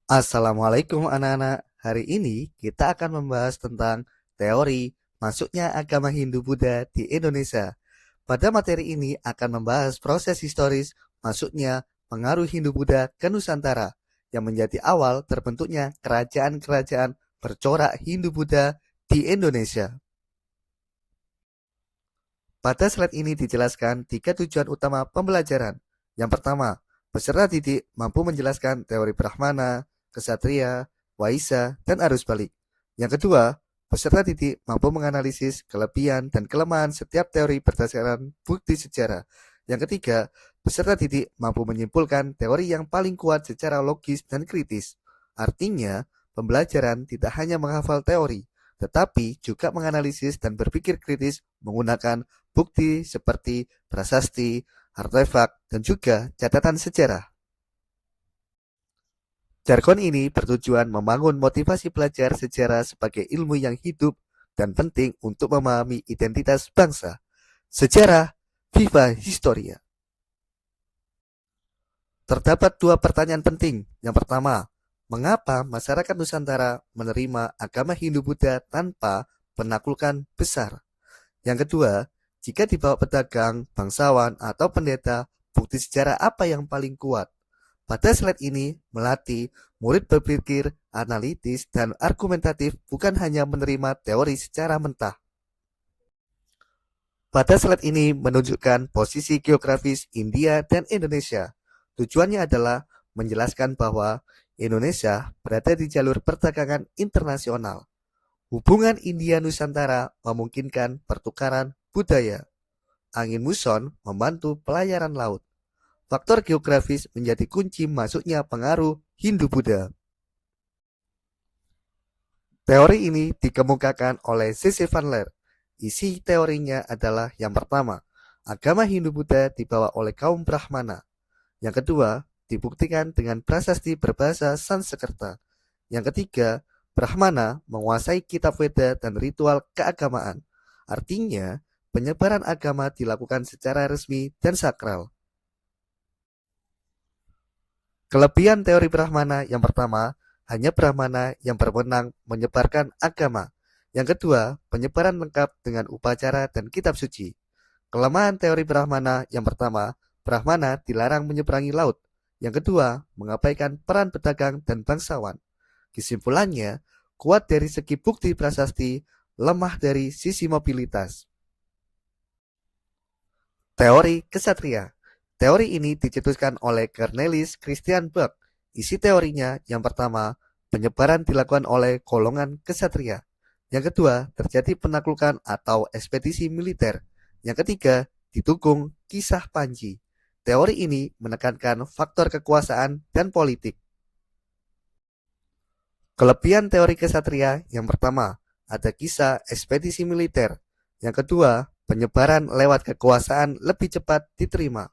Assalamualaikum anak-anak. Hari ini kita akan membahas tentang teori masuknya agama Hindu-Buddha di Indonesia. Pada materi ini akan membahas proses historis masuknya pengaruh Hindu-Buddha ke Nusantara yang menjadi awal terbentuknya kerajaan-kerajaan bercorak Hindu-Buddha di Indonesia. Pada slide ini dijelaskan 3 tujuan utama pembelajaran. Yang pertama, peserta didik mampu menjelaskan teori Brahmana, Ksatria, Waisa, dan arus balik. Yang kedua, peserta didik mampu menganalisis kelebihan dan kelemahan setiap teori berdasarkan bukti sejarah. Yang ketiga, peserta didik mampu menyimpulkan teori yang paling kuat secara logis dan kritis. Artinya, pembelajaran tidak hanya menghafal teori, tetapi juga menganalisis dan berpikir kritis menggunakan bukti seperti prasasti, artefak, dan juga catatan sejarah. Jargon ini bertujuan membangun motivasi belajar sejarah sebagai ilmu yang hidup dan penting untuk memahami identitas bangsa. Sejarah, Viva Historia. Terdapat dua pertanyaan penting. Yang pertama, mengapa masyarakat Nusantara menerima agama Hindu-Buddha tanpa penaklukan besar? Yang kedua, jika dibawa pedagang, bangsawan, atau pendeta, bukti sejarah apa yang paling kuat? Pada slide ini melatih murid berpikir analitis dan argumentatif bukan hanya menerima teori secara mentah. Pada slide ini menunjukkan posisi geografis India dan Indonesia. Tujuannya adalah menjelaskan bahwa Indonesia berada di jalur perdagangan internasional. Hubungan India-Nusantara memungkinkan pertukaran budaya. Angin muson membantu pelayaran laut. Faktor geografis menjadi kunci masuknya pengaruh Hindu-Buddha. Teori ini dikemukakan oleh C.C. Van Leer. Isi teorinya adalah yang pertama, agama Hindu-Buddha dibawa oleh kaum Brahmana. Yang kedua, dibuktikan dengan prasasti berbahasa Sanskerta. Yang ketiga, Brahmana menguasai kitab Veda dan ritual keagamaan. Artinya, penyebaran agama dilakukan secara resmi dan sakral. Kelebihan teori Brahmana yang pertama, hanya Brahmana yang berwenang menyebarkan agama. Yang kedua, penyebaran lengkap dengan upacara dan kitab suci. Kelemahan teori Brahmana yang pertama, Brahmana dilarang menyeberangi laut. Yang kedua, mengabaikan peran pedagang dan bangsawan. Kesimpulannya, kuat dari segi bukti prasasti, lemah dari sisi mobilitas. Teori Ksatria. Teori ini dicetuskan oleh Cornelis Christian Beck. Isi teorinya yang pertama, penyebaran dilakukan oleh golongan ksatria. Yang kedua, terjadi penaklukan atau ekspedisi militer. Yang ketiga, didukung kisah Panji. Teori ini menekankan faktor kekuasaan dan politik. Kelebihan teori ksatria yang pertama, ada kisah ekspedisi militer. Yang kedua, penyebaran lewat kekuasaan lebih cepat diterima.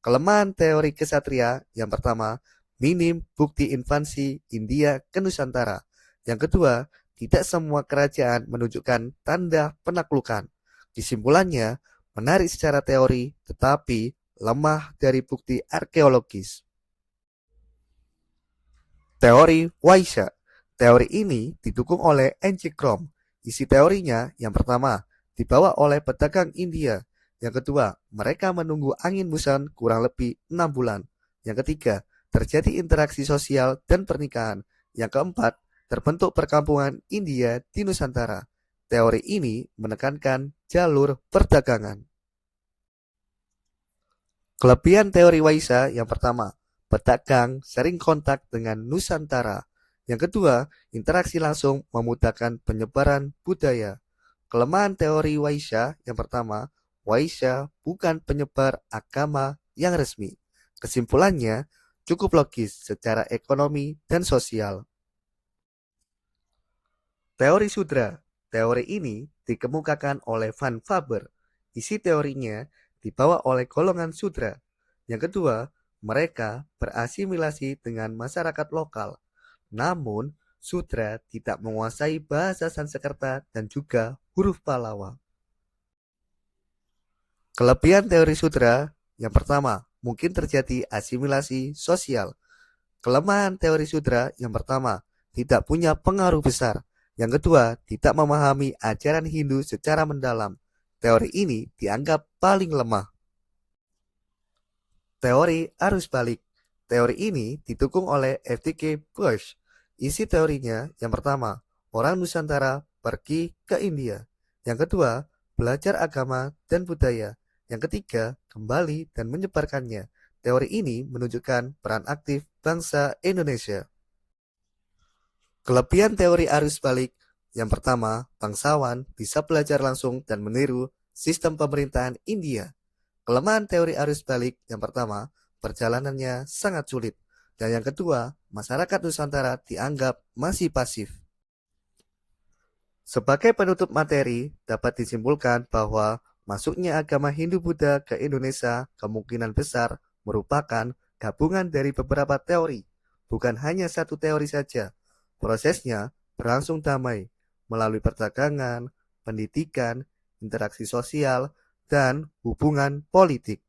Kelemahan teori ksatria yang pertama, minim bukti invasi India ke Nusantara. Yang kedua, tidak semua kerajaan menunjukkan tanda penaklukan. Kesimpulannya, menarik secara teori tetapi lemah dari bukti arkeologis. Teori Waisa. Teori ini didukung oleh N.J. Krom. Isi teorinya yang pertama, dibawa oleh pedagang India. Yang kedua, mereka menunggu angin muson kurang lebih 6 bulan. Yang ketiga, terjadi interaksi sosial dan pernikahan. Yang keempat, terbentuk perkampungan India di Nusantara. Teori ini menekankan jalur perdagangan. Kelebihan teori Waisa yang pertama, pedagang sering kontak dengan Nusantara. Yang kedua, interaksi langsung memudahkan penyebaran budaya. Kelemahan teori Waisa yang pertama, Waisa bukan penyebar agama yang resmi. Kesimpulannya, cukup logis secara ekonomi dan sosial. Teori Sudra. Teori ini dikemukakan oleh Van Faber. Isi teorinya dibawa oleh golongan Sudra. Yang kedua, mereka berasimilasi dengan masyarakat lokal. Namun, Sudra tidak menguasai bahasa Sanskerta dan juga huruf Pallawa. Kelebihan teori Sudra yang pertama, mungkin terjadi asimilasi sosial. Kelemahan teori sudra yang pertama, tidak punya pengaruh besar. Yang kedua, tidak memahami ajaran Hindu secara mendalam. Teori ini dianggap paling lemah. Teori arus balik. Teori ini didukung oleh F.T.K. Bush. Isi teorinya yang pertama, orang Nusantara pergi ke India. Yang kedua, belajar agama dan budaya. Yang ketiga, kembali dan menyebarkannya. Teori ini menunjukkan peran aktif bangsa Indonesia. Kelebihan teori arus balik. Yang pertama, bangsawan bisa belajar langsung dan meniru sistem pemerintahan India. Kelemahan teori arus balik yang pertama, perjalanannya sangat sulit. Dan yang kedua, masyarakat Nusantara dianggap masih pasif. Sebagai penutup materi, dapat disimpulkan bahwa masuknya agama Hindu-Buddha ke Indonesia kemungkinan besar merupakan gabungan dari beberapa teori, bukan hanya satu teori saja. Prosesnya berlangsung damai, melalui perdagangan, pendidikan, interaksi sosial, dan hubungan politik.